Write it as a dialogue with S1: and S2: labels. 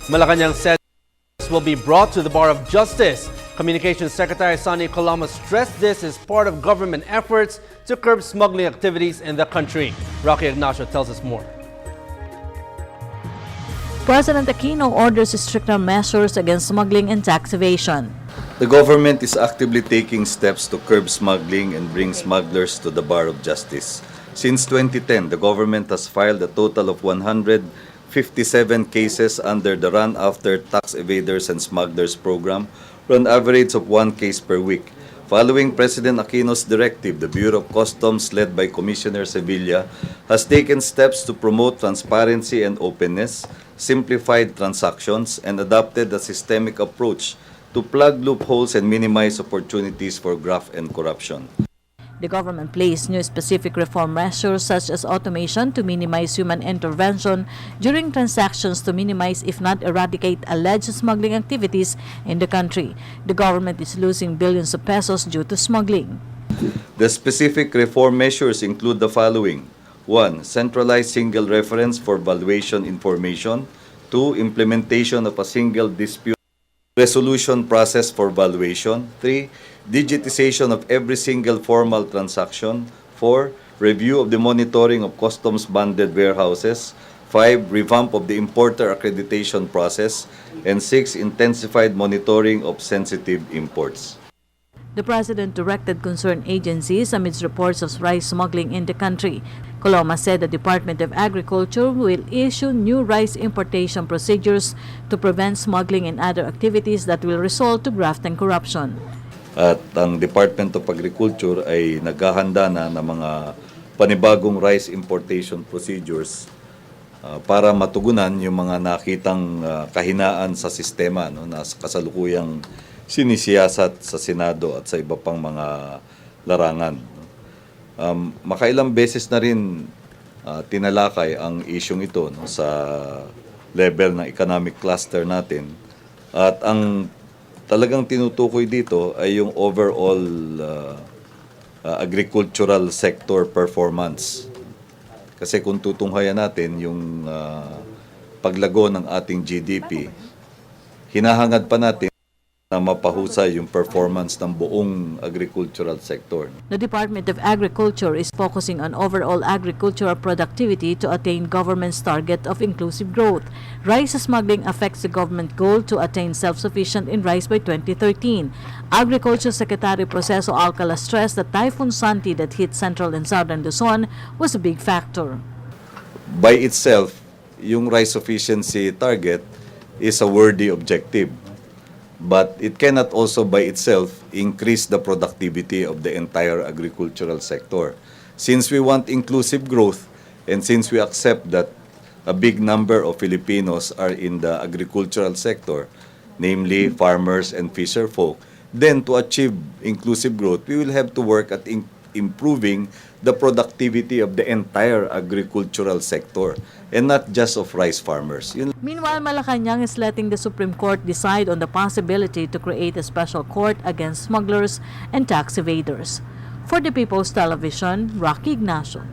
S1: Malacanang said will be brought to the bar of justice. Communications Secretary Sonny Coloma stressed this as part of government efforts to curb smuggling activities in the country. Rocky Ignacio tells us more.
S2: President Aquino orders stricter measures against smuggling and tax evasion.
S3: The government is actively taking steps to curb smuggling and bring smugglers to the bar of justice. Since 2010, the government has filed a total of 157 cases under the Run After Tax Evaders and Smugglers program, for an average of 1 case per week. Following President Aquino's directive, the Bureau of Customs, led by Commissioner Sevilla, has taken steps to promote transparency and openness, simplified transactions, and adopted a systemic approach to plug loopholes and minimize opportunities for graft and corruption.
S2: The government placed new specific reform measures such as automation to minimize human intervention during transactions to minimize, if not eradicate, alleged smuggling activities in the country. The government is losing billions of pesos due to smuggling.
S3: The specific reform measures include the following. 1. Centralized single reference for valuation information. 2. Implementation of a single dispute resolution process for valuation. 3. Digitization of every single formal transaction. 4. Review of the monitoring of customs bonded warehouses. 5. Revamp of the importer accreditation process. And 6. Intensified monitoring of sensitive imports.
S2: The President directed concerned agencies amidst reports of rice smuggling in the country. Coloma said the Department of Agriculture will issue new rice importation procedures to prevent smuggling and other activities that will result to graft and corruption.
S3: At ang Department of Agriculture ay naghahanda na ng mga panibagong rice importation procedures para matugunan yung mga nakitang kahinaan sa sistema, no, na kasalukuyang sinisiyasat sa Senado at sa iba pang mga larangan. Makailang beses na rin tinalakay ang isyong ito, no, sa level ng economic cluster natin. At ang talagang tinutukoy dito ay yung overall agricultural sector performance. Kasi kung tutunghayan natin yung paglago ng ating GDP, hinahangad pa natin na mapahusay yung performance ng buong agricultural sector.
S2: The Department of Agriculture is focusing on overall agricultural productivity to attain government's target of inclusive growth. Rice smuggling affects the government goal to attain self-sufficient in rice by 2013. Agriculture Secretary Proceso Alcala stressed that Typhoon Santi that hit central and southern Luzon was a big factor.
S3: By itself, yung rice sufficiency target is a worthy objective. But it cannot also by itself increase the productivity of the entire agricultural sector. Since we want inclusive growth and since we accept that a big number of Filipinos are in the agricultural sector, namely farmers and fisher folk, then to achieve inclusive growth, we will have to work at improving the productivity of the entire agricultural sector and not just of rice farmers.
S2: Meanwhile, Malacanang is letting the Supreme Court decide on the possibility to create a special court against smugglers and tax evaders. For the People's Television, Rocky Ignacio.